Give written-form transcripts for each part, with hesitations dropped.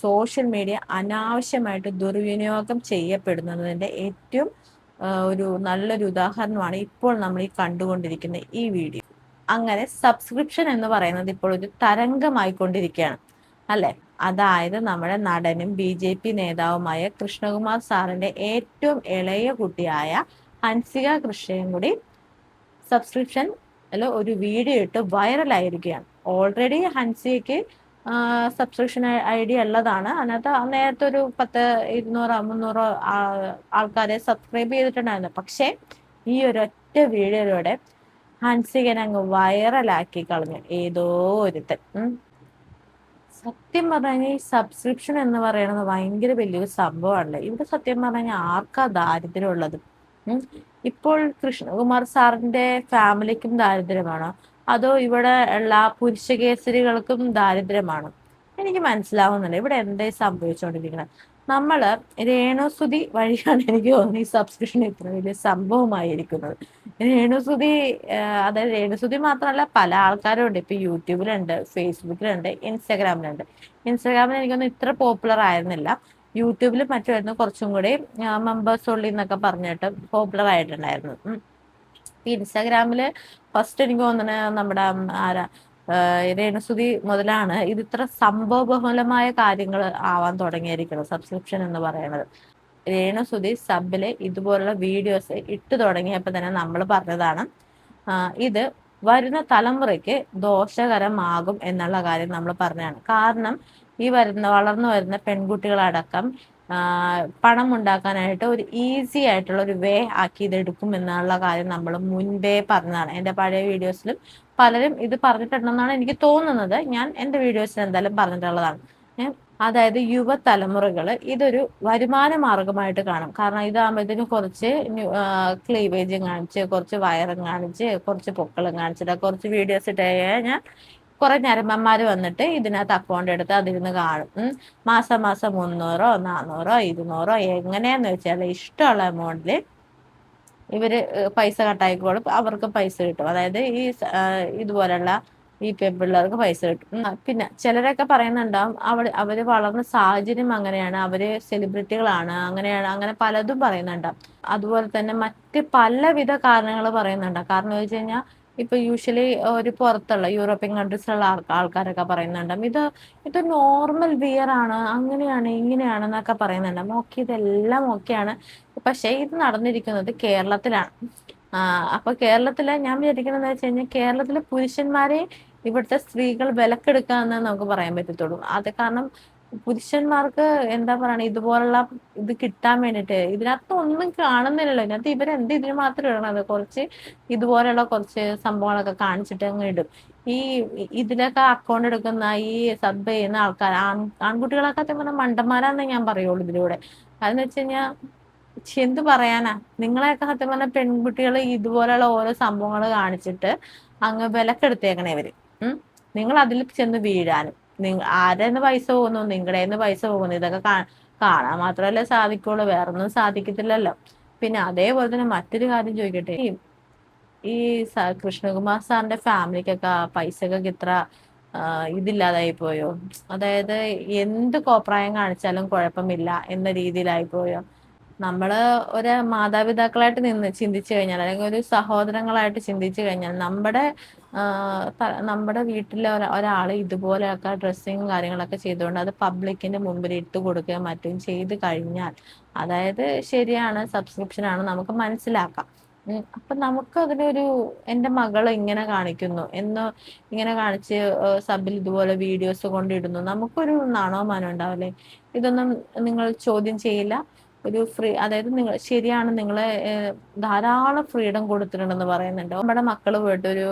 Social media അനാവശ്യമായിട്ട് ദുർവിനിയോഗം ചെയ്യപ്പെടുന്നതിന്റെ ഏറ്റവും ഒരു നല്ലൊരു ഉദാഹരണമാണ് ഇപ്പോൾ നമ്മൾ ഈ കണ്ടുകൊണ്ടിരിക്കുന്ന ഈ വീഡിയോ. അങ്ങനെ സബ്സ്ക്രിപ്ഷൻ എന്ന് പറയുന്നത് ഇപ്പോൾ ഒരു തരംഗമായിക്കൊണ്ടിരിക്കുകയാണ് അല്ലെ. അതായത് നമ്മുടെ നടനും BJP നേതാവുമായ കൃഷ്ണകുമാർ സാറിന്റെ ഏറ്റവും ഇളയ കുട്ടിയായ ഹൻസിക കൃഷ്ണയും കൂടി സബ്സ്ക്രിപ്ഷൻ ഒരു വീഡിയോ ഇട്ട് വൈറലായിരിക്കുകയാണ്. ഓൾറെഡി ഹൻസിക്ക് സബ്സ്ക്രിപ്ഷൻ ID ഉള്ളതാണ്. അതിനകത്ത് നേരത്തെ ഒരു 10, 200, 300 ആൾക്കാരെ സബ്സ്ക്രൈബ് ചെയ്തിട്ടുണ്ടായിരുന്നു. പക്ഷെ ഈ ഒരൊറ്റ വീഡിയോയിലൂടെ ഹൻസികനെ അങ്ങ് വൈറലാക്കി കളഞ്ഞു ഏതോ ഒരുത്തൻ. സത്യം പറഞ്ഞാൽ ഈ സബ്സ്ക്രിപ്ഷൻ എന്ന് പറയുന്നത് ഭയങ്കര വലിയൊരു സംഭവമല്ലേ. ഇവിടെ സത്യം പറഞ്ഞാൽ ആർക്കാ ദാരിദ്ര്യം ഉള്ളത്? ഇപ്പോൾ കൃഷ്ണകുമാർ സാറിന്റെ ഫാമിലിക്കും ദാരിദ്ര്യമാണോ, അതോ ഇവിടെ ഉള്ള പുരുഷ കേസരികൾക്കും ദാരിദ്ര്യമാണോ? എനിക്ക് മനസ്സിലാവുന്നില്ല ഇവിടെ എന്തേ സംഭവിച്ചുകൊണ്ടിരിക്കുന്നത്. നമ്മള് രേണുസുതി വഴിയാണ് എനിക്ക് തോന്നുന്നു ഈ സബ്സ്ക്രിപ്ഷൻ ഇത്ര വലിയ സംഭവമായിരിക്കുന്നത്. രേണുസുതി അതായത് രേണുസുതി മാത്രമല്ല, പല ആൾക്കാരും ഉണ്ട്. ഇപ്പൊ യൂട്യൂബിലുണ്ട്, ഫേസ്ബുക്കിലുണ്ട്, ഇൻസ്റ്റാഗ്രാമിലുണ്ട്. ഇൻസ്റ്റാഗ്രാമിൽ എനിക്കൊന്നും ഇത്ര പോപ്പുലർ ആയിരുന്നില്ല. യൂട്യൂബിൽ മറ്റുമായിരുന്നു കുറച്ചും കൂടി മെമ്പേഴ്സ് ഉള്ളി എന്നൊക്കെ പറഞ്ഞിട്ട് പോപ്പുലർ ആയിട്ടുണ്ടായിരുന്നു. ഇൻസ്റ്റാഗ്രാമില് ഫസ്റ്റ് എനിക്ക് തോന്നുന്നത് നമ്മുടെ ആരാ രേണുസുതി മുതലാണ് ഇത് ഇത്ര സംഭവബഹുലമായ കാര്യങ്ങൾ ആവാൻ തുടങ്ങിയിരിക്കുന്നത്. സബ്സ്ക്രിപ്ഷൻ എന്ന് പറയുന്നത് രേണുസുതി സബില് ഇതുപോലുള്ള വീഡിയോസ് ഇട്ട് തുടങ്ങിയപ്പോൾ തന്നെ നമ്മൾ പറഞ്ഞതാണ് ഇത് വരുന്ന തലമുറയ്ക്ക് ദോഷകരമാകും എന്നുള്ള കാര്യം നമ്മൾ പറഞ്ഞതാണ്. കാരണം ഈ വളർന്നു വരുന്ന പെൺകുട്ടികളടക്കം പണം ഉണ്ടാക്കാനായിട്ട് ഒരു ഈസി ആയിട്ടുള്ള ഒരു വേ ആക്കി ഇതെടുക്കും എന്നുള്ള കാര്യം നമ്മൾ മുൻപേ പറഞ്ഞതാണ്. എൻ്റെ പഴയ വീഡിയോസിലും പലരും ഇത് പറഞ്ഞിട്ടുണ്ടെന്നാണ് എനിക്ക് തോന്നുന്നത്. ഞാൻ എൻ്റെ വീഡിയോസിൽ എന്തായാലും പറഞ്ഞിട്ടുള്ളതാണ്. അതായത് യുവതലമുറകൾ ഇതൊരു വരുമാന മാർഗമായിട്ട് കാണും. കാരണം ഇതാകുമ്പോഴത്തേനും കുറച്ച് ക്ലീവേജും കാണിച്ച്, കുറച്ച് വയറും കാണിച്ച്, കുറച്ച് പൊക്കളും കാണിച്ചിട്ട് കുറച്ച് വീഡിയോസ് ഇട്ട് കഴിഞ്ഞാൽ കുറെ ഞരമ്പന്മാർ വന്നിട്ട് ഇതിനകത്ത് അക്കൗണ്ട് എടുത്ത് അതിരുന്ന് കാണും. മാസം 300, 400, 200 എങ്ങനെയാന്ന് വെച്ചാൽ ഇഷ്ടമുള്ള എമൗണ്ടിൽ ഇവര് പൈസ കട്ടായിക്കോളും, അവർക്ക് പൈസ കിട്ടും. അതായത് ഈ ഇതുപോലുള്ള ഈ പെൺപിള്ളേർക്ക് പൈസ കിട്ടും. പിന്നെ ചിലരൊക്കെ പറയുന്നുണ്ടാവും അവര് വളർന്ന സാഹചര്യം അങ്ങനെയാണ്, അവര് സെലിബ്രിറ്റികളാണ്, അങ്ങനെയാണ്, അങ്ങനെ പലതും പറയുന്നുണ്ടാവും. അതുപോലെ തന്നെ മറ്റ് പലവിധ കാരണങ്ങൾ പറയുന്നുണ്ടാവും. കാരണം എന്ന് വെച്ച് കഴിഞ്ഞാൽ ഇപ്പൊ യൂഷ്വലി ഒരു പുറത്തുള്ള യൂറോപ്യൻ കൺട്രീസിലുള്ള ആൾക്കാരൊക്കെ പറയുന്നുണ്ടാവും ഇത് നോർമൽ വിയർ ആണ്, അങ്ങനെയാണ്, ഇങ്ങനെയാണ് എന്നൊക്കെ പറയുന്നുണ്ടാവും. ഓക്കെ, ഇതെല്ലാം ഓക്കെയാണ്. പക്ഷെ ഇത് നടന്നിരിക്കുന്നത് കേരളത്തിലാണ്. അപ്പൊ കേരളത്തിലെ ഞാൻ വിചാരിക്കുന്നത് വെച്ച് കഴിഞ്ഞാൽ കേരളത്തിലെ പുരുഷന്മാരെ ഇവിടുത്തെ സ്ത്രീകൾ വിലക്കെടുക്കുക എന്ന് നമുക്ക് പറയാൻ പറ്റത്തുള്ളൂ. അത് കാരണം പുരുഷന്മാർക്ക് എന്താ പറയണ ഇതുപോലുള്ള ഇത് കിട്ടാൻ വേണ്ടിട്ട് ഇതിനകത്ത് ഒന്നും കാണുന്നില്ലല്ലോ. ഇതിനകത്ത് ഇവരെന്ത് ഇതിന് മാത്രം ഇടണത്? കുറച്ച് ഇതുപോലെയുള്ള കുറച്ച് സംഭവങ്ങളൊക്കെ കാണിച്ചിട്ട് അങ്ങ് ഇടും. ഈ ഇതിലൊക്കെ അക്കൗണ്ട് എടുക്കുന്ന ഈ സബ് ചെയ്യുന്ന ആൾക്കാർ ആൺകുട്ടികളൊക്കെ പറഞ്ഞാൽ മണ്ടന്മാരാന്നേ ഞാൻ പറയുള്ളൂ ഇതിലൂടെ. അതെന്ന് വെച്ച് കഴിഞ്ഞാൽ എന്ത് പറയാനാ, നിങ്ങളെയൊക്കെ സത്യം പറഞ്ഞ പെൺകുട്ടികൾ ഇതുപോലെയുള്ള ഓരോ സംഭവങ്ങൾ കാണിച്ചിട്ട് അങ്ങ് വിലക്കെടുത്തേക്കണേ ഇവര്. നിങ്ങൾ അതിൽ ചെന്ന് വീഴാനും ആരെന്ന് പൈസ പോകുന്നു, നിങ്ങളുടെന്ന് പൈസ പോകുന്നു, ഇതൊക്കെ കാണാൻ മാത്രമല്ലേ സാധിക്കുള്ളൂ, വേറൊന്നും സാധിക്കത്തില്ലല്ലോ. പിന്നെ അതേപോലെ തന്നെ മറ്റൊരു കാര്യം ചോദിക്കട്ടെ, ഈ കൃഷ്ണകുമാർ സാറിന്റെ ഫാമിലിക്കൊക്കെ പൈസക്കൊക്കെ ഇത്ര ഇതില്ലാതായി പോയോ? അതായത് എന്ത് കോപ്രായം കാണിച്ചാലും കുഴപ്പമില്ല എന്ന രീതിയിലായി പോയോ? നമ്മള് ഒരു മാതാപിതാക്കളായിട്ട് നിന്ന് ചിന്തിച്ചു കഴിഞ്ഞാൽ, അല്ലെങ്കിൽ ഒരു സഹോദരങ്ങളായിട്ട് ചിന്തിച്ചു കഴിഞ്ഞാൽ, നമ്മുടെ വീട്ടിലെ ഒരാൾ ഇതുപോലെയൊക്കെ ഡ്രസ്സിങ് കാര്യങ്ങളൊക്കെ ചെയ്തുകൊണ്ട് അത് പബ്ലിക്കിന്റെ മുമ്പിൽ ഇട്ട് കൊടുക്കുകയും മറ്റും ചെയ്ത് കഴിഞ്ഞാൽ, അതായത് ശരിയാണ്, സബ്സ്ക്രിപ്ഷൻ ആണ്, നമുക്ക് മനസ്സിലാക്കാം. അപ്പൊ നമുക്ക് അതിനൊരു എന്റെ മകൾ ഇങ്ങനെ കാണിക്കുന്നു എന്ന് ഇങ്ങനെ കാണിച്ച് സബിൽ ഇതുപോലെ വീഡിയോസ് കൊണ്ടിടുന്നു, നമുക്കൊരു നാണോ മാനോ ഉണ്ടാവില്ലേ? ഇതൊന്നും നിങ്ങൾ ചോദ്യം ചെയ്യില്ല? ഒരു അതായത് നിങ്ങൾ ശരിയാണ്, നിങ്ങളെ ധാരാളം ഫ്രീഡം കൊടുത്തിട്ടുണ്ടെന്ന് പറയുന്നുണ്ട്. നമ്മുടെ മക്കൾ പോയിട്ട് ഒരു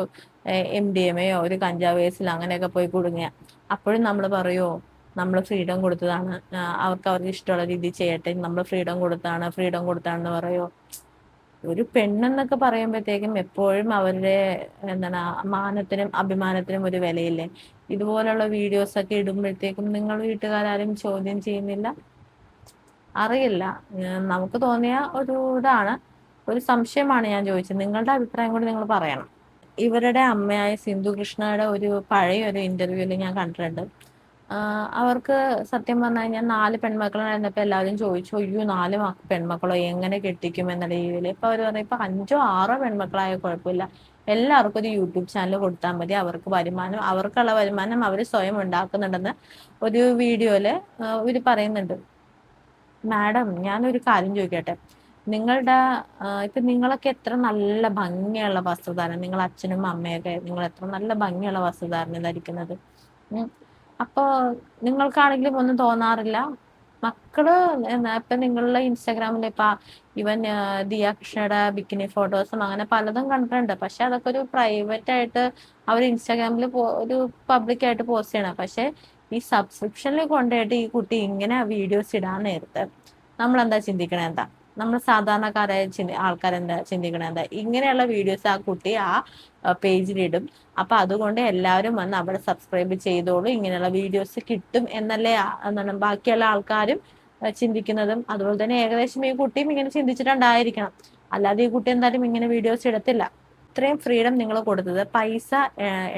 MDMA ഒരു കഞ്ചാവ് കേസിൽ അങ്ങനെയൊക്കെ പോയി കുടുങ്ങിയ അപ്പോഴും നമ്മൾ പറയുമോ നമ്മൾ ഫ്രീഡം കൊടുത്തതാണ്, അവർക്ക് ഇഷ്ടമുള്ള രീതിയിൽ ചെയ്യട്ടെ, നമ്മൾ ഫ്രീഡം കൊടുത്താണെന്ന് പറയുമോ? ഒരു പെണ്ണെന്നൊക്കെ പറയുമ്പോഴത്തേക്കും എപ്പോഴും അവരുടെ എന്താണ് മാനത്തിനും അഭിമാനത്തിനും ഒരു വിലയില്ലേ? ഇതുപോലുള്ള വീഡിയോസ് ഒക്കെ ഇടുമ്പോഴത്തേക്കും നിങ്ങൾ വീട്ടുകാരും ചോദ്യം ചെയ്യുന്നില്ല? അറിയില്ല, നമുക്ക് തോന്നിയ ഒരു ഇതാണ്, ഒരു സംശയമാണ് ഞാൻ ചോദിച്ചത്. നിങ്ങളുടെ അഭിപ്രായം കൂടി നിങ്ങൾ പറയണം. ഇവരുടെ അമ്മയായ സിന്ധു കൃഷ്ണയുടെ ഒരു പഴയ ഒരു ഇന്റർവ്യൂവിൽ ഞാൻ കണ്ടിട്ടുണ്ട്. അവർക്ക് സത്യം പറഞ്ഞു കഴിഞ്ഞാൽ 4 പെൺമക്കളായിരുന്നപ്പോൾ എല്ലാവരും ചോദിച്ചു, അയ്യോ 4 പെൺമക്കളോ എങ്ങനെ കെട്ടിക്കും എന്ന രീതിയിൽ. ഇപ്പൊ അവർ പറഞ്ഞു ഇപ്പൊ 5ഓ 6ഓ പെൺമക്കളായ കുഴപ്പമില്ല, എല്ലാവർക്കും ഒരു യൂട്യൂബ് ചാനൽ കൊടുത്താൽ മതി, അവർക്ക് വരുമാനം, അവർക്കുള്ള വരുമാനം അവർ സ്വയം ഉണ്ടാക്കുന്നുണ്ടെന്ന് ഒരു വീഡിയോയില് ഇവര് പറയുന്നുണ്ട്. മാഡം ഞാനൊരു കാര്യം ചോദിക്കട്ടെ, നിങ്ങളുടെ ഇപ്പൊ നിങ്ങളൊക്കെ എത്ര നല്ല ഭംഗിയുള്ള വസ്ത്രധാരണം, നിങ്ങൾ അച്ഛനും അമ്മയൊക്കെ നിങ്ങൾ എത്ര നല്ല ഭംഗിയുള്ള വസ്ത്രധാരണം ധരിക്കുന്നത്. അപ്പൊ നിങ്ങൾക്കാണെങ്കിലും ഒന്നും തോന്നാറില്ല? മക്കള് ഇപ്പൊ നിങ്ങളുടെ ഇൻസ്റ്റാഗ്രാമിൽ ഇപ്പൊ ഇവൻ ദിയ കൃഷ്ണയുടെ ബിക്കിനി ഫോട്ടോസും അങ്ങനെ പലതും കണ്ടിട്ടുണ്ട്. പക്ഷെ അതൊക്കെ ഒരു പ്രൈവറ്റ് ആയിട്ട് അവർ ഇൻസ്റ്റാഗ്രാമിൽ ഒരു പബ്ലിക് ആയിട്ട് പോസ്റ്റ് ചെയ്യണം. പക്ഷെ ഈ സബ്സ്ക്രിപ്ഷനിൽ കൊണ്ടുപോയിട്ട് ഈ കുട്ടി ഇങ്ങനെ വീഡിയോസ് ഇടാൻ നേരത്ത് നമ്മൾ എന്താ ചിന്തിക്കണേ? എന്താ നമ്മൾ സാധാരണക്കാരായ ആൾക്കാരെന്താ ചിന്തിക്കണേ? എന്താ ഇങ്ങനെയുള്ള വീഡിയോസ് ആ കുട്ടി ആ പേജിലിടും, അപ്പൊ അതുകൊണ്ട് എല്ലാവരും വന്ന് അവിടെ സബ്സ്ക്രൈബ് ചെയ്തോളൂ, ഇങ്ങനെയുള്ള വീഡിയോസ് കിട്ടും എന്നല്ലേ എന്താണ് ബാക്കിയുള്ള ആൾക്കാരും ചിന്തിക്കുന്നതും. അതുപോലെ തന്നെ ഏകദേശം ഈ കുട്ടിയും ഇങ്ങനെ ചിന്തിച്ചിട്ടുണ്ടായിരിക്കണം, അല്ലാതെ ഈ കുട്ടി എന്തായാലും ഇങ്ങനെ വീഡിയോസ് ഇടത്തില്ല. ഇത്രയും ഫ്രീഡം നിങ്ങൾ കൊടുത്തത് പൈസ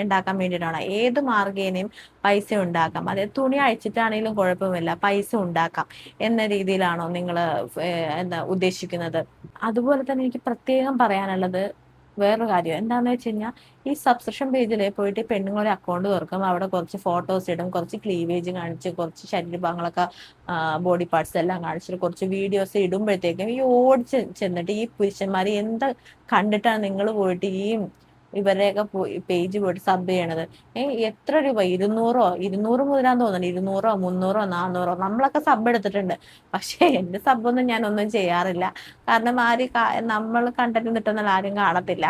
ഉണ്ടാക്കാൻ വേണ്ടിയിട്ടാണ്. ഏത് മാർഗേനയും പൈസ ഉണ്ടാക്കാം, അതായത് തുണി അഴിച്ചിട്ടാണെങ്കിലും കുഴപ്പമില്ല, പൈസ ഉണ്ടാക്കാം എന്ന രീതിയിലാണോ നിങ്ങൾ എന്താ ഉദ്ദേശിക്കുന്നത്? അതുപോലെ തന്നെ എനിക്ക് പ്രത്യേകം പറയാനുള്ളത് വേറൊരു കാര്യം എന്താന്ന് വെച്ച് കഴിഞ്ഞാൽ, ഈ സബ്സ്ക്രിപ്ഷൻ പേജിൽ പോയിട്ട് പെണ്ണുങ്ങളുടെ അക്കൗണ്ട് തുറക്കും, അവിടെ കുറച്ച് ഫോട്ടോസ് ഇടും, കുറച്ച് ക്ലീവേജ് കാണിച്ച്, കുറച്ച് ശരീരഭാഗങ്ങളൊക്കെ ബോഡി പാർട്സ് എല്ലാം കാണിച്ചിട്ട് കുറച്ച് വീഡിയോസ് ഇടുമ്പോഴത്തേക്കും ഈ ഓടിച്ച് ചെന്നിട്ട് ഈ പുരുഷന്മാർ എന്താ കണ്ടിട്ടാണ് നിങ്ങൾ പോയിട്ട് ഈ ഇവരുടെയൊക്കെ പേജ് പോയിട്ട് സബ് ചെയ്യണത്? എത്ര രൂപ? 200 മുതലാന്ന് തോന്നുന്നു, 200, 300, 400 നമ്മളൊക്കെ സബ് എടുത്തിട്ടുണ്ട്. പക്ഷെ എന്റെ സബൊന്നും ഞാനൊന്നും ചെയ്യാറില്ല. കാരണം നമ്മൾ കണ്ടന്റ് കിട്ടുന്ന ആരും കാണത്തില്ല.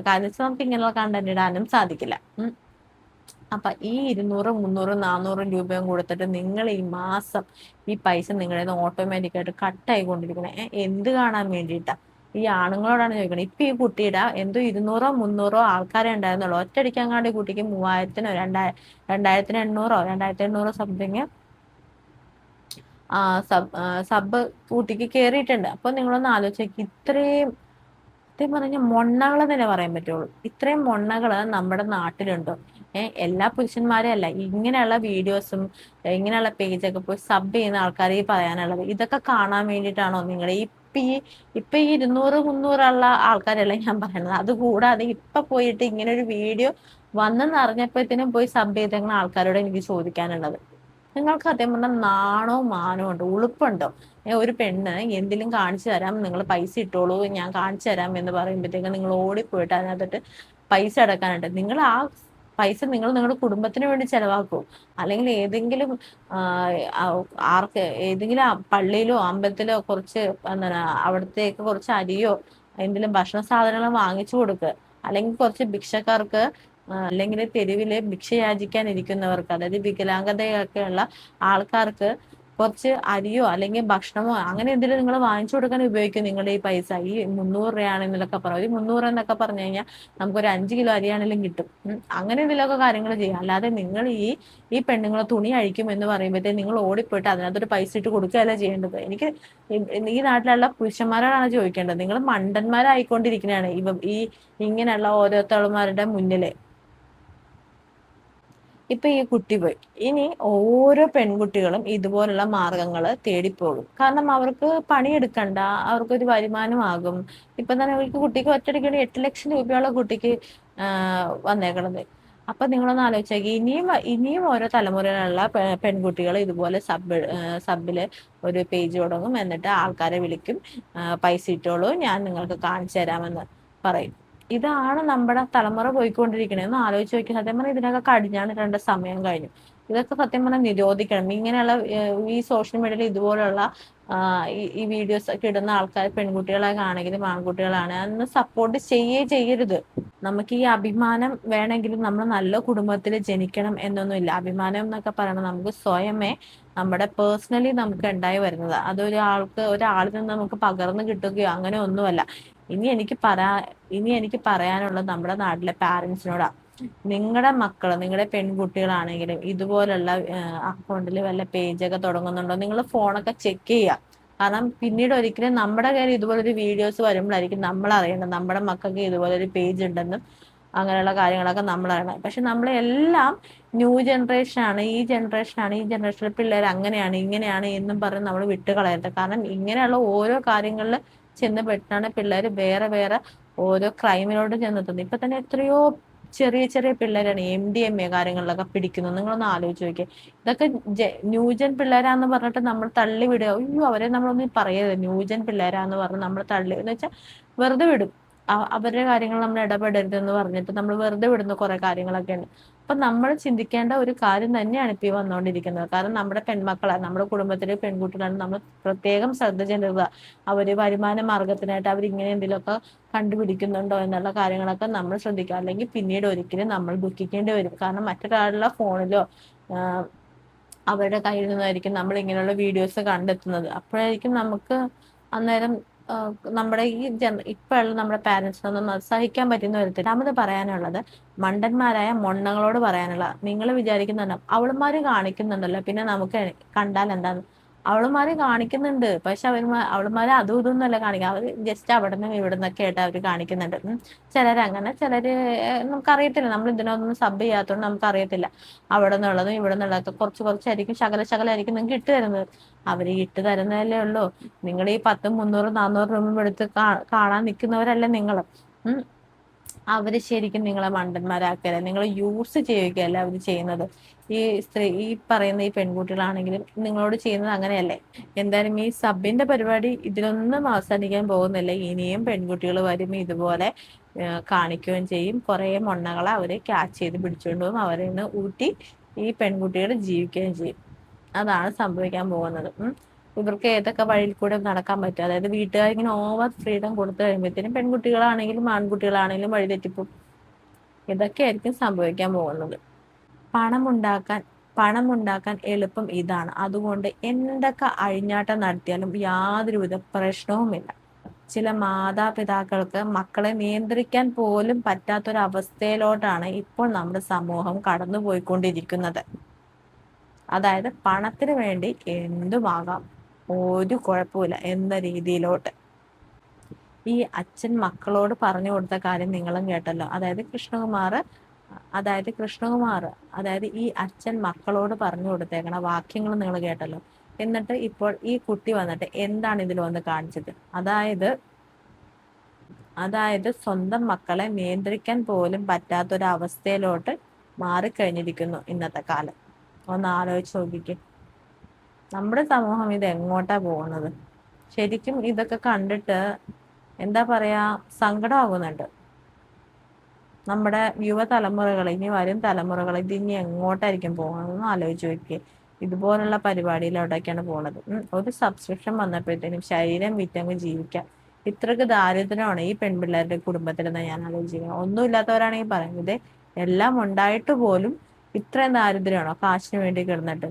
കാരണം വെച്ചാൽ നമുക്ക് ഇങ്ങനെയുള്ള കണ്ടന്റ് ഇടാനും സാധിക്കില്ല. അപ്പൊ ഈ 200, 300, 400 രൂപയും കൊടുത്തിട്ട് നിങ്ങൾ ഈ മാസം ഈ പൈസ നിങ്ങളുടെ ഓട്ടോമാറ്റിക്കായിട്ട് കട്ടായിക്കൊണ്ടിരിക്കണേ എന്ത് കാണാൻ വേണ്ടിയിട്ടാ? ഈ ആണുങ്ങളോടാണ് ചോദിക്കണത്. ഇപ്പൊ ഈ കുട്ടിയുടെ എന്തോ 200, 300 ആൾക്കാരെ ഉണ്ടായിരുന്നുള്ളൂ, ഒറ്റയടിക്കങ്ങാണ്ട് കുട്ടിക്ക് 3000-നോ 2800, 2800 സംതിങ് സബ് കൂട്ടിക്ക് കേറിയിട്ടുണ്ട്. അപ്പൊ നിങ്ങളൊന്ന് ആലോചിച്ച്, ഇത്രയും സത്യം പറഞ്ഞ മൊണ്ണകളെ തന്നെ പറയാൻ പറ്റുള്ളൂ. ഇത്രയും മൊണ്ണകള് നമ്മുടെ നാട്ടിലുണ്ടോ? എല്ലാ പുരുഷന്മാരും അല്ല, ഇങ്ങനെയുള്ള വീഡിയോസും ഇങ്ങനെയുള്ള പേജൊക്കെ പോയി സബ് ചെയ്യുന്ന ആൾക്കാരെ പറയാനുള്ളത്. ഇതൊക്കെ കാണാൻ വേണ്ടിയിട്ടാണോ നിങ്ങൾ ഇപ്പൊ ഈ 200, 300 ആൾക്കാരല്ല ഞാൻ പറയുന്നത്, അത് കൂടാതെ ഇപ്പൊ പോയിട്ട് ഇങ്ങനെ ഒരു വീഡിയോ വന്നെന്ന് അറിഞ്ഞപ്പോഴത്തേനും പോയി സബ് ചെയ്തേക്കുന്ന ആൾക്കാരോട് എനിക്ക് ചോദിക്കാനുള്ളത്, നിങ്ങൾക്ക് സത്യം പറഞ്ഞാൽ നാണോ മാനോ ഉണ്ടോ? ഉളുപ്പുണ്ടോ? ഒരു പെണ്ണ് എന്തെങ്കിലും കാണിച്ചു തരാം, നിങ്ങൾ പൈസ ഇട്ടോളൂ ഞാൻ കാണിച്ചു തരാം എന്ന് പറയുമ്പോഴത്തേക്ക് നിങ്ങൾ ഓടിപ്പോയിട്ട് അതിനകത്തിട്ട് പൈസ അടക്കാനുണ്ട്. നിങ്ങൾ ആ പൈസ നിങ്ങൾ നിങ്ങളുടെ കുടുംബത്തിന് വേണ്ടി ചെലവാക്കൂ, അല്ലെങ്കിൽ ഏതെങ്കിലും ഏതെങ്കിലും പള്ളിയിലോ അമ്പലത്തിലോ കുറച്ച് എന്താണ് അവിടത്തേക്ക് കുറച്ച് അരിയോ എന്തെങ്കിലും ഭക്ഷണ സാധനങ്ങൾ വാങ്ങിച്ചു കൊടുക്കുക, അല്ലെങ്കിൽ കുറച്ച് ഭിക്ഷക്കാർക്ക് അല്ലെങ്കിൽ തെരുവില് ഭിക്ഷ യാചിക്കാൻ ഇരിക്കുന്നവർക്ക്, അതായത് വികലാംഗതയൊക്കെ ഉള്ള ആൾക്കാർക്ക് കുറച്ച് അരിയോ അല്ലെങ്കിൽ ഭക്ഷണമോ അങ്ങനെ എന്തെങ്കിലും നിങ്ങൾ വാങ്ങിച്ചു കൊടുക്കാൻ ഉപയോഗിക്കും നിങ്ങളുടെ ഈ പൈസ. ഈ 300 രൂപയാണെന്നൊക്കെ പറയും, ഒരു 300 എന്നൊക്കെ പറഞ്ഞു കഴിഞ്ഞാൽ നമുക്കൊരു 5 കിലോ അരിയാണെങ്കിലും കിട്ടും. അങ്ങനെ എന്തെങ്കിലുമൊക്കെ കാര്യങ്ങൾ ചെയ്യാം. അല്ലാതെ നിങ്ങൾ ഈ പെണ്ണുങ്ങളെ തുണി അഴിക്കും എന്ന് പറയുമ്പോഴത്തേക്ക് നിങ്ങൾ ഓടിപ്പോയിട്ട് അതിനകത്തൊരു പൈസ ഇട്ട് കൊടുക്കുകയല്ല ചെയ്യേണ്ടത്. എനിക്ക് ഈ നാട്ടിലുള്ള പുരുഷന്മാരോടാണ് ചോദിക്കേണ്ടത്. നിങ്ങൾ മണ്ടന്മാരായിക്കൊണ്ടിരിക്കുന്നതാണ് ഇങ്ങനെയുള്ള ഓരോരുത്തന്മാരുടെ മുന്നില്. ഇപ്പൊ ഈ കുട്ടി പോയി, ഇനി ഓരോ പെൺകുട്ടികളും ഇതുപോലുള്ള മാർഗങ്ങൾ തേടിപ്പോകും. കാരണം അവർക്ക് പണിയെടുക്കണ്ട, അവർക്കൊരു വരുമാനമാകും. ഇപ്പൊ തന്നെ കുട്ടിക്ക് ഒറ്റയടിക്ക് 8 ലക്ഷം രൂപയുള്ള കുട്ടിക്ക് വന്നേക്കണത്. അപ്പൊ നിങ്ങളൊന്ന് ആലോചിച്ചേക്ക്, ഇനിയും ഓരോ തലമുറയിലുള്ള പെൺകുട്ടികൾ ഇതുപോലെ സബില് ഒരു പേജ് തുടങ്ങും, എന്നിട്ട് ആൾക്കാരെ വിളിക്കും, പൈസ ഇട്ടോളൂ ഞാൻ നിങ്ങൾക്ക് കാണിച്ചു തരാമെന്ന് പറയും. ഇതാണ് നമ്മുടെ തലമുറ പോയിക്കൊണ്ടിരിക്കണേ. ഒന്ന് ആലോചിച്ച് നോക്കി. സത്യം പറഞ്ഞാൽ ഇതിനൊക്കെ കടിഞ്ഞാണിടേണ്ട സമയം കഴിഞ്ഞു. ഇതൊക്കെ സത്യം പറഞ്ഞാൽ നിരോധിക്കണം. ഇങ്ങനെയുള്ള ഈ സോഷ്യൽ മീഡിയയിൽ ഇതുപോലുള്ള ഈ വീഡിയോസ് ഒക്കെ ഇടുന്ന ആൾക്കാർ പെൺകുട്ടികളൊക്കെ ആണെങ്കിലും ആൺകുട്ടികളാണ്, അതൊന്ന് സപ്പോർട്ട് ചെയ്യരുത്. നമുക്ക് ഈ അഭിമാനം വേണമെങ്കിലും നമ്മൾ നല്ല കുടുംബത്തിൽ ജനിക്കണം എന്നൊന്നുമില്ല. അഭിമാനം എന്നൊക്കെ പറയണത് നമുക്ക് സ്വയമേ നമ്മുടെ പേഴ്സണലി നമുക്ക് ഉണ്ടായി വരുന്നത്. ഒരാളിൽ നിന്ന് നമുക്ക് പകർന്നു കിട്ടുകയോ അങ്ങനെ ഒന്നുമല്ല. ഇനി എനിക്ക് പറയാനുള്ളത് നമ്മുടെ നാട്ടിലെ പാരന്റ്സിനോടാ. നിങ്ങളുടെ മക്കള്, നിങ്ങളുടെ പെൺകുട്ടികളാണെങ്കിലും ഇതുപോലുള്ള അക്കൗണ്ടിൽ വല്ല പേജൊക്കെ തുടങ്ങുന്നുണ്ടോ, നിങ്ങൾ ഫോണൊക്കെ ചെക്ക് ചെയ്യുക. കാരണം പിന്നീട് ഒരിക്കലും നമ്മുടെ കയ്യിൽ ഇതുപോലൊരു വീഡിയോസ് വരുമ്പോഴായിരിക്കും നമ്മൾ അറിയേണ്ടത് നമ്മുടെ മക്കൾക്ക് ഇതുപോലൊരു പേജ് ഉണ്ടെന്നും അങ്ങനെയുള്ള കാര്യങ്ങളൊക്കെ നമ്മളറിയണം. പക്ഷെ നമ്മളെല്ലാം ന്യൂ ജനറേഷനാണ്, ഈ ജനറേഷനാണ്, ഈ ജനറേഷനിലെ പിള്ളേർ അങ്ങനെയാണ് ഇങ്ങനെയാണ് എന്നും പറഞ്ഞ് നമ്മൾ വിട്ടുകളയരുത്. കാരണം ഇങ്ങനെയുള്ള ഓരോ കാര്യങ്ങളിൽ ചെന്ന് പെട്ടാണ് പിള്ളേർ വേറെ വേറെ ഓരോ ക്രൈമിനോട് ചെന്നെത്തുന്നത്. ഇപ്പൊ തന്നെ എത്രയോ ചെറിയ ചെറിയ പിള്ളേരാണ് MDMA കാര്യങ്ങളിലൊക്കെ പിടിക്കുന്നത്. നിങ്ങളൊന്ന് ആലോചിച്ച് നോക്കിയേ. ഇതൊക്കെ ന്യൂജൻ പിള്ളേരാന്ന് പറഞ്ഞിട്ട് നമ്മൾ തള്ളി വിടുക. അയ്യോ, അവരെ നമ്മളൊന്നും പറയരുത്, ന്യൂജൻ പിള്ളേരാന്ന് പറഞ്ഞ് നമ്മൾ തള്ളി എന്ന് വെച്ചാൽ വെറുതെ വിടും. അവരുടെ കാര്യങ്ങൾ നമ്മൾ ഇടപെടരുതെന്ന് പറഞ്ഞിട്ട് നമ്മൾ വെറുതെ വിടുന്ന കുറെ കാര്യങ്ങളൊക്കെ ഉണ്ട്. അപ്പൊ നമ്മൾ ചിന്തിക്കേണ്ട ഒരു കാര്യം തന്നെയാണ് ഇപ്പൊ ഈ വന്നുകൊണ്ടിരിക്കുന്നത്. കാരണം നമ്മുടെ പെൺമക്കളെ, നമ്മുടെ കുടുംബത്തിലെ പെൺകുട്ടികളാണ് നമ്മൾ പ്രത്യേകം ശ്രദ്ധ ചെലുത്തുക. അവര് വരുമാന മാർഗത്തിനായിട്ട് അവർ ഇങ്ങനെ എന്തെങ്കിലുമൊക്കെ കണ്ടുപിടിക്കുന്നുണ്ടോ എന്നുള്ള കാര്യങ്ങളൊക്കെ നമ്മൾ ശ്രദ്ധിക്കുക. അല്ലെങ്കിൽ പിന്നീട് ഒരിക്കലും നമ്മൾ ദുഃഖിക്കേണ്ടി വരും. കാരണം മറ്റൊരാളുടെ ഫോണിലോ അവരുടെ കയ്യിൽ നിന്നായിരിക്കും നമ്മൾ ഇങ്ങനെയുള്ള വീഡിയോസ് കണ്ടെത്തുന്നത്. അപ്പോഴായിരിക്കും നമുക്ക് അന്നേരം നമ്മുടെ ഇപ്പോഴുള്ള നമ്മുടെ പാരന്റ്സിനൊന്നും സഹിക്കാൻ പറ്റുന്ന വരത്തില്ല. രണ്ടാമത് പറയാനുള്ളത്, മണ്ടന്മാരായ മൊണ്ണകളോട് പറയാനുള്ള, നിങ്ങൾ വിചാരിക്കുന്നുണ്ടോ അവളുമാര് കാണിക്കുന്നുണ്ടല്ലോ പിന്നെ നമുക്ക് കണ്ടാൽ എന്താന്ന്. അവളുമാര് കാണിക്കുന്നുണ്ട്, പക്ഷെ അവളുമാര് അതും ഇതൊന്നുമല്ല കാണിക്കുക. അവർ ജസ്റ്റ് അവിടെ നിന്നും ഇവിടെ നിന്നൊക്കെ ആയിട്ട് അവർ കാണിക്കുന്നുണ്ട്. ചിലരങ്ങനെ, ചിലര് നമുക്കറിയത്തില്ല, നമ്മൾ ഇതിനൊന്നും സബ് ചെയ്യാത്തതുകൊണ്ട് നമുക്കറിയത്തില്ല. അവിടെ നിന്നുള്ളതും ഇവിടെ നിന്നുള്ളതൊക്കെ കുറച്ച് കുറച്ചായിരിക്കും, ശകലമായിരിക്കും നിങ്ങൾക്ക് ഇട്ട് തരുന്നത്. അവര് ഇട്ട് തരുന്നതല്ലേ ഉള്ളൂ. നിങ്ങൾ ഈ 10, 300, 400 രൂപ എടുത്ത് കാണാൻ നിൽക്കുന്നവരല്ല നിങ്ങൾ. അവര് ശരിക്കും നിങ്ങളെ മണ്ടന്മാരാക്കല്ല, നിങ്ങളെ യൂസ് ചെയ്യുകയല്ല അവര് ചെയ്യുന്നത്. ഈ പറയുന്ന ഈ പെൺകുട്ടികളാണെങ്കിലും നിങ്ങളോട് ചെയ്യുന്നത് അങ്ങനെയല്ലേ. എന്തായാലും ഈ സബിന്റെ പരിപാടി ഇതിലൊന്നും അവസാനിക്കാൻ പോകുന്നില്ല. ഇനിയും പെൺകുട്ടികൾ വരും, ഇതുപോലെ കാണിക്കുകയും ചെയ്യും. കുറെ മൊണ്ണകളെ അവര് ക്യാച്ച് ചെയ്ത് പിടിച്ചുകൊണ്ട് പോകും, അവരെ നിന്ന് ഊട്ടി ഈ പെൺകുട്ടികൾ ജീവിക്കുകയും ചെയ്യും. അതാണ് സംഭവിക്കാൻ പോകുന്നത്. ഇവർക്ക് ഏതൊക്കെ വഴിയിൽ കൂടെ നടക്കാൻ പറ്റും. അതായത് വീട്ടുകാർ ഇങ്ങനെ ഓവർ ഫ്രീഡം കൊടുത്തു കഴിയുമ്പോഴത്തേനും പെൺകുട്ടികളാണെങ്കിലും ആൺകുട്ടികളാണെങ്കിലും വഴിതെറ്റിപ്പോ. ഇതൊക്കെയായിരിക്കും സംഭവിക്കാൻ പോകുന്നത്. പണമുണ്ടാക്കാൻ എളുപ്പം ഇതാണ്. അതുകൊണ്ട് എന്തൊക്കെ അഴിഞ്ഞാട്ടം നടത്തിയാലും യാതൊരുവിധ പ്രശ്നവുമില്ല. ചില മാതാപിതാക്കൾക്ക് മക്കളെ നിയന്ത്രിക്കാൻ പോലും പറ്റാത്തൊരവസ്ഥയിലോട്ടാണ് ഇപ്പോൾ നമ്മുടെ സമൂഹം കടന്നുപോയിക്കൊണ്ടിരിക്കുന്നത്. അതായത് പണത്തിന് വേണ്ടി എന്തുമാകാം, ഒരു കുഴപ്പമില്ല എന്ന രീതിയിലോട്ട്. ഈ അച്ഛൻ മക്കളോട് പറഞ്ഞു കൊടുത്ത കാര്യം നിങ്ങളും കേട്ടല്ലോ. അതായത് ഈ അച്ഛൻ മക്കളോട് പറഞ്ഞു കൊടുത്തേക്കണ വാക്യങ്ങൾ നിങ്ങൾ കേട്ടല്ലോ. എന്നിട്ട് ഇപ്പോൾ ഈ കുട്ടി വന്നിട്ട് എന്താണ് ഇതിൽ വന്ന് കാണിച്ചത്? അതായത് സ്വന്തം മക്കളെ നിയന്ത്രിക്കാൻ പോലും പറ്റാത്തൊരവസ്ഥയിലോട്ട് മാറിക്കഴിഞ്ഞിരിക്കുന്നു ഇന്നത്തെ കാലം. ഒന്ന് ആലോചിച്ച് നോക്കിക്കേ, നമ്മുടെ സമൂഹം ഇത് എങ്ങോട്ടാ പോകുന്നത്? ശരിക്കും ഇതൊക്കെ കണ്ടിട്ട് എന്താ പറയാ, സങ്കടമാകുന്നുണ്ട്. നമ്മുടെ യുവതലമുറകൾ, ഇനി വരും തലമുറകൾ ഇത് ഇനി എങ്ങോട്ടായിരിക്കും പോകുന്നതെന്ന് ആലോചിച്ച് നോക്കിയേ. ഇതുപോലുള്ള പരിപാടിയിലോട്ടൊക്കെയാണ് പോകുന്നത്. ഒരു സബ്സ്ക്രിപ്ഷൻ വന്നപ്പോഴത്തേനും ശരീരം വിറ്റങ്ങ് ജീവിക്കാം. ഇത്രക്ക് ദാരിദ്ര്യമാണ് ഈ പെൺപിള്ളേരുടെ കുടുംബത്തിലെന്ന് ഞാൻ ആലോചിക്കുന്നത്. ഒന്നുമില്ലാത്തവരാണെങ്കിൽ പറയുന്നത്, എല്ലാം ഉണ്ടായിട്ട് പോലും ഇത്രയും ദാരിദ്ര്യമാണോ കാശിന് വേണ്ടി കിടന്നിട്ട്?